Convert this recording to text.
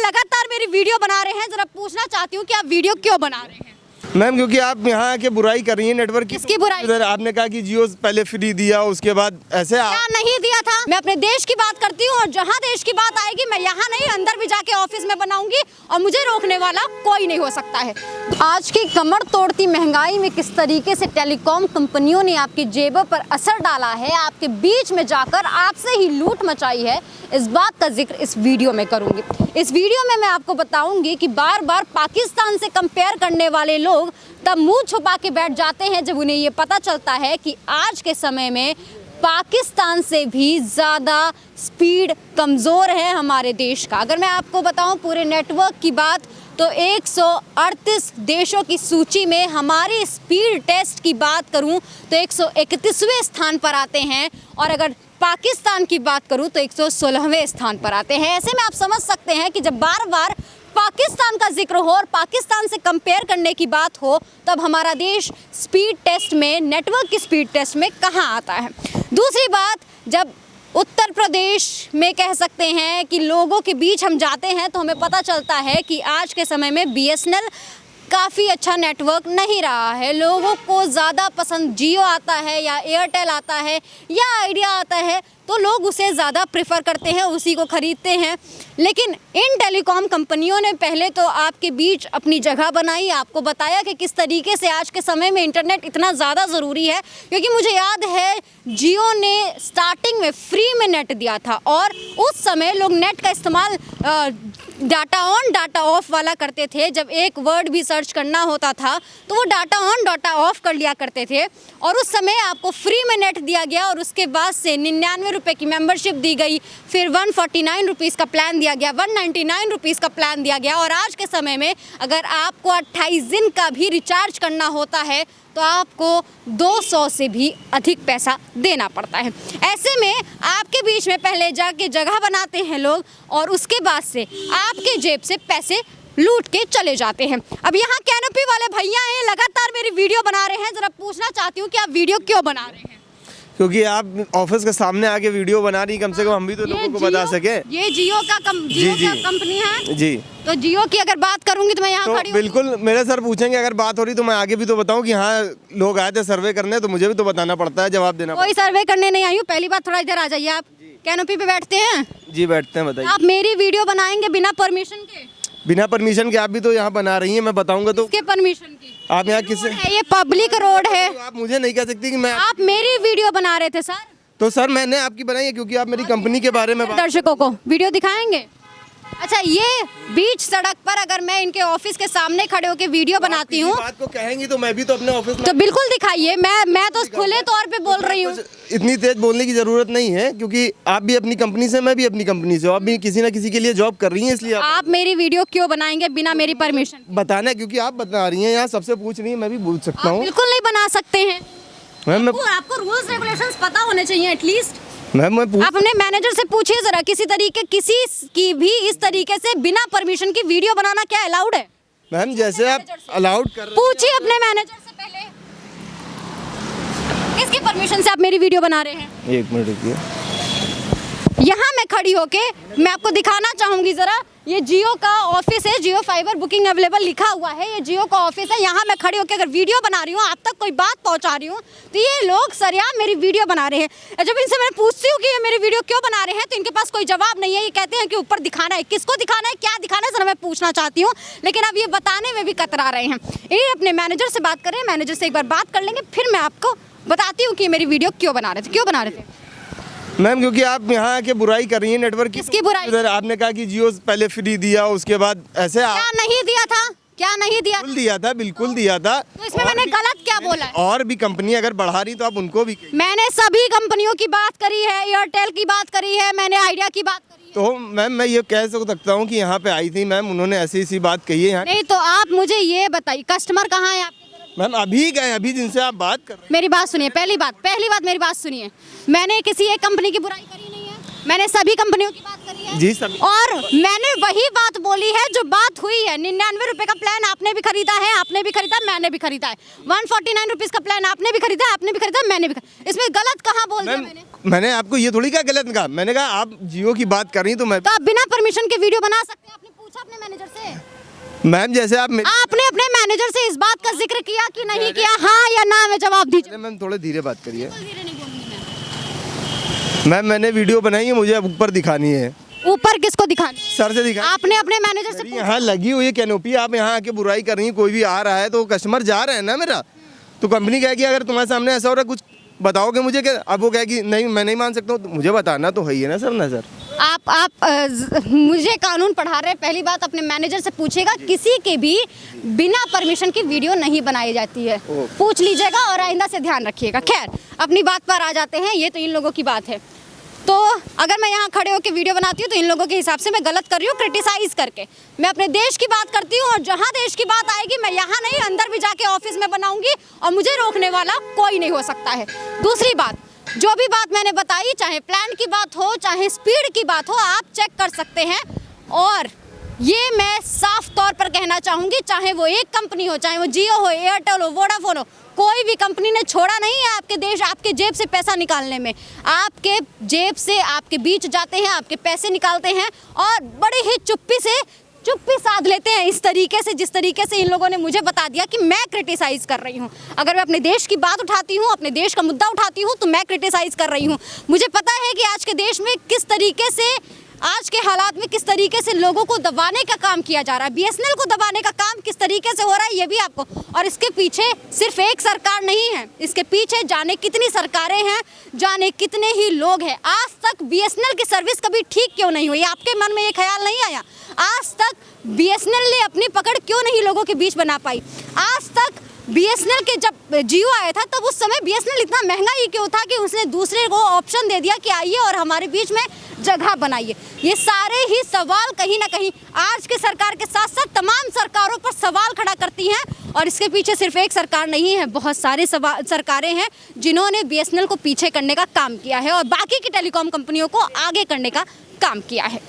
लगातार मेरी वीडियो बना रहे हैं, जरा पूछना चाहती हूँ कि आप वीडियो क्यों बना रहे हैं? मैम क्योंकि आप यहाँ आके बुराई कर रही हैं नेटवर्क की। किसकी बुराई? इधर आपने कहा कि जियो पहले फ्री दिया, उसके बाद ऐसे क्या नहीं दिया था? मैं अपने देश की बात करती हूँ और जहाँ देश की बात आएगी मैं यहाँ नहीं, अंदर भी जाके ऑफिस में बनाऊंगी और मुझे रोकने वाला कोई नहीं हो सकता है। आज की कमर तोड़ती महंगाई में किस तरीके से टेलीकॉम कंपनियों ने आपकी जेबों पर असर डाला है, आपके बीच में जाकर आपसे ही लूट मचाई है, इस बात का जिक्र इस वीडियो में करूंगी। इस वीडियो में मैं आपको बताऊंगी कि बार बार पाकिस्तान से कंपेयर करने वाले लोग तब मुंह छुपा के बैठ जाते हैं जब उन्हें ये पता चलता है कि आज के समय में पाकिस्तान से भी ज़्यादा स्पीड कमज़ोर है हमारे देश का। अगर मैं आपको बताऊं पूरे नेटवर्क की बात तो 138 देशों की सूची में हमारी स्पीड टेस्ट की बात करूं तो 131वें स्थान पर आते हैं और अगर पाकिस्तान की बात करूं तो 116वें स्थान पर आते हैं। ऐसे में आप समझ सकते हैं कि जब बार बार पाकिस्तान का जिक्र हो और पाकिस्तान से कंपेयर करने की बात हो तब हमारा देश स्पीड टेस्ट में, नेटवर्क की स्पीड टेस्ट में कहाँ आता है। दूसरी बात, जब उत्तर प्रदेश में कह सकते हैं कि लोगों के बीच हम जाते हैं तो हमें पता चलता है कि आज के समय में BSNL काफ़ी अच्छा नेटवर्क नहीं रहा है। लोगों को ज़्यादा पसंद जियो आता है या एयरटेल आता है या आइडिया आता है तो लोग उसे ज़्यादा प्रेफर करते हैं, उसी को ख़रीदते हैं। लेकिन इन टेलीकॉम कंपनियों ने पहले तो आपके बीच अपनी जगह बनाई, आपको बताया कि किस तरीके से आज के समय में इंटरनेट इतना ज़्यादा ज़रूरी है। क्योंकि मुझे याद है जियो ने स्टार्टिंग में फ्री में नेट दिया था और उस समय लोग नेट का इस्तेमाल डाटा ऑन डाटा ऑफ वाला करते थे। जब एक वर्ड भी सर्च करना होता था तो वो डाटा ऑन डाटा ऑफ कर लिया करते थे और उस समय आपको फ्री में नेट दिया गया और उसके बाद से 99 रुपये की मेंबरशिप दी गई, फिर 149 रुपीज़ का प्लान दिया गया, 199 रुपीज़ का प्लान दिया गया और आज के समय में अगर आपको 28 दिन का भी रिचार्ज करना होता है तो आपको 200 से भी अधिक पैसा देना पड़ता है। ऐसे में आपके बीच में पहले जाके जगह बनाते हैं लोग और उसके बाद से आपके जेब से पैसे लूट के चले जाते हैं। अब यहाँ कैनोपी वाले भैया हैं, लगातार मेरी वीडियो बना रहे हैं, जरा पूछना चाहती हूँ कि आप वीडियो क्यों बना रहे हैं? क्योंकि आप ऑफिस के सामने आके वीडियो बना रही, कम से कम हम भी तो लोगों को बता सके। ये जियो का कंपनी है जी। तो जियो की अगर बात करूंगी तो मैं यहाँ खड़ी हूँ। बिल्कुल, मेरे सर पूछेंगे अगर बात हो रही तो मैं आगे भी तो बताऊं कि हाँ लोग आए थे सर्वे करने तो मुझे भी तो बताना पड़ता है, जवाब देना। कोई सर्वे करने नहीं आई हूँ। पहली बात, थोड़ा इधर आ जाइए। आप कैनोपी पे बैठते हैं? जी बैठते हैं। बताइए। आप मेरी वीडियो बनाएंगे बिना परमिशन के? बिना परमिशन के आप भी तो यहाँ बना रही हैं, मैं बताऊंगा तो। किसके परमिशन की? आप यहाँ किससे? ये पब्लिक रोड है। आप मुझे नहीं कह सकती कि मैं। आप मेरी वीडियो बना रहे थे सर। तो सर मैंने आपकी बनाई है क्योंकि आप मेरी कंपनी के बारे में दर्शकों को वीडियो दिखाएंगे। अच्छा, ये बीच सड़क पर अगर मैं इनके ऑफिस के सामने खड़े होकर वीडियो बनाती हूँ बात को कहेंगी तो मैं भी तो अपने ऑफिस में। तो बिल्कुल दिखाइए। मैं तो खुले तौर पे बोल रही हूँ। इतनी तेज बोलने की जरूरत नहीं है क्योंकि आप भी अपनी कंपनी से, मैं भी अपनी कंपनी से, आप भी किसी ना किसी के लिए जॉब कर रही हैं, इसलिए आप मेरी वीडियो क्यों बनाएंगे बिना मेरी परमिशन? बताना, क्योंकि आप बता रही हैं, यहाँ सबसे पूछ रही हैं, मैं भी पूछ सकता हूँ। बिल्कुल नहीं बना सकते हैं। मैम आपको रूल्स रेगुलेशंस पता होने चाहिए एटलीस्ट। मैम आप अपने मैनेजर से पूछिए जरा, किसी की भी इस तरीके से बिना परमिशन की वीडियो बनाना क्या अलाउड है? मैम जैसे आप अलाउड कर रहे हैं। पूछिए अपने मैनेजर से पहले, किसकी परमिशन से आप मेरी वीडियो बना रहे हैं? एक मिनट रुकिए। यहाँ मैं खड़ी होके मैं आपको दिखाना चाहूंगी जरा, ये जियो का ऑफिस है, जियो फाइबर बुकिंग अवेलेबल लिखा हुआ है, ये जियो का ऑफिस है। यहाँ मैं खड़ी होकर अगर वीडियो बना रही हूँ, आप तक कोई बात पहुँचा रही हूँ तो ये लोग सरेआम मेरी वीडियो बना रहे हैं। जब इनसे मैं पूछती हूँ कि ये मेरी वीडियो क्यों बना रहे हैं तो इनके पास कोई जवाब नहीं है। ये कहते हैं कि ऊपर दिखाना है। किसको दिखाना है, क्या दिखाना है, जरा मैं पूछना चाहती हूँ, लेकिन अब ये बताने में भी कतरा रहे हैं। ये अपने मैनेजर से बात करें, मैनेजर से एक बार बात कर लेंगे, फिर मैं आपको बताती हूँ कि मेरी वीडियो क्यों बना रहे थे। क्यों बना रहे थे? मैम क्योंकि आप यहाँ आके बुराई कर रही हैं नेटवर्क की। किसकी बुराई? इधर आपने कहा कि जियो पहले फ्री दिया, उसके बाद ऐसे क्या नहीं दिया था? क्या नहीं दिया? बिल्कुल दिया था, बिल्कुल दिया था। तो इसमें मैंने गलत क्या बोला है? और भी कंपनी अगर बढ़ा रही तो आप उनको भी। मैंने सभी कंपनियों की बात करी है, एयरटेल की बात करी है, मैंने आइडिया की बात करी है। तो मैम मैं ये कह सकता हूँ कि यहाँ पे आई थी मैम, उन्होंने ऐसी बात कही है यहाँ। नहीं तो आप मुझे ये बताइए, कस्टमर कहाँ है आपके? मैम अभी गए, अभी जिनसे आप बात कर रहे हैं। मेरी बात सुनिए, पहली बात मेरी बात सुनिए। मैंने किसी एक कंपनी की बुराई करी नहीं है, मैंने सभी कंपनियों की बात करी है जी सभी। और मैंने वही बात बोली है जो बात हुई है। 99 रुपए का प्लान आपने भी खरीदा है, आपने भी खरीदा, मैंने भी खरीदा है। 149 रुपीज का प्लान आपने भी खरीदा, आपने भी खरीदा, मैंने भी खरीदा। इसमें गलत कहाँ बोल दिया मैंने आपको ये थोड़ी कहा गलत कहा, मैंने कहा आप जियो की बात कर रही तो मैं। तो आप बिना परमिशन के वीडियो बना सकते हैं? आपने पूछा पूछा अपने मैनेजर से? मैम जैसे आपने अपने मैनेजर से इस बात का जिक्र किया कि नहीं किया, हाँ या ना में जवाब दीजिए। मैम थोड़े धीरे बात करिए। बिल्कुल धीरे नहीं बोलूंगी मैं। मैम मैंने वीडियो बनाई है, मुझे अब ऊपर दिखानी है। ऊपर किसको दिखानी? सर से दिखा। आपने अपने मैनेजर से मेरी पूछा? यहाँ लगी हुई है कैनोपी, आप यहाँ आके बुराई कर रही हैं। कोई भी आ रहा है तो कस्टमर जा रहा है ना मेरा, तो कंपनी कहेगी अगर तुम्हारे सामने ऐसा हो रहा है कुछ बताओगे मुझे क्या? अब वो कहेगी नहीं मैं नहीं मान सकता हूँ, तो मुझे बताना तो है ही है ना सर। ना सर मुझे कानून पढ़ा रहे हैं। पहली बात अपने मैनेजर से पूछेगा, किसी के भी बिना परमिशन की वीडियो नहीं बनाई जाती है, पूछ लीजिएगा और आइंदा से ध्यान रखिएगा। खैर अपनी बात पर आ जाते हैं, ये तो इन लोगों की बात है। तो अगर मैं यहाँ खड़े होकर वीडियो बनाती हूँ तो इन लोगों के हिसाब से मैं गलत कर रही हूँ क्रिटिसाइज करके। मैं अपने देश की बात करती हूँ और जहाँ देश की बात आएगी मैं यहाँ नहीं अंदर भी जाके ऑफिस में बनाऊंगी और मुझे रोकने वाला कोई नहीं हो सकता है। दूसरी बात, जो भी बात मैंने बताई, चाहे प्लान की बात हो चाहे स्पीड की बात हो, आप चेक कर सकते हैं। और ये मैं साफ तौर पर कहना चाहूँगी, चाहे वो एक कंपनी हो, चाहे वो जियो हो, एयरटेल हो, वोडाफोन हो, कोई भी कंपनी ने छोड़ा नहीं है आपके देश, आपके जेब से पैसा निकालने में। आपके जेब से आपके बीच जाते हैं, आपके पैसे निकालते हैं और बड़ी ही चुप्पी साध लेते हैं इस तरीके से, जिस तरीके से इन लोगों ने मुझे बता दिया कि मैं क्रिटिसाइज कर रही हूँ। अगर मैं अपने देश की बात उठाती हूँ, अपने देश का मुद्दा उठाती हूँ तो मैं क्रिटिसाइज कर रही हूँ। मुझे पता है कि आज के देश में किस तरीके से, आज के हालात में किस तरीके से लोगों को दबाने का काम किया जा रहा है, बीएसएनएल को दबाने का काम किस तरीके से हो रहा है ये भी आपको। और इसके पीछे सिर्फ एक सरकार नहीं है, इसके पीछे जाने कितनी सरकारें हैं, जाने कितने ही लोग हैं। आज तक बीएसएनएल की सर्विस कभी ठीक क्यों नहीं हुई? आपके मन में ये ख्याल नहीं आया? आज तक बीएसएनएल ने अपनी पकड़ क्यों नहीं लोगों के बीच बना पाई? आज तक बीएसएनएल के जब जियो आया था तब उस समय बीएसएनएल इतना महंगा ही क्यों था कि उसने दूसरे को ऑप्शन दे दिया कि आइए और हमारे बीच में जगह बनाइए। ये सारे ही सवाल कहीं ना कहीं आज के सरकार के साथ साथ तमाम सरकारों पर सवाल खड़ा करती हैं। और इसके पीछे सिर्फ एक सरकार नहीं है, बहुत सारे सरकारें हैं जिन्होंने बीएसएनएल को पीछे करने का काम किया है और बाकी की टेलीकॉम कंपनियों को आगे करने का काम किया है।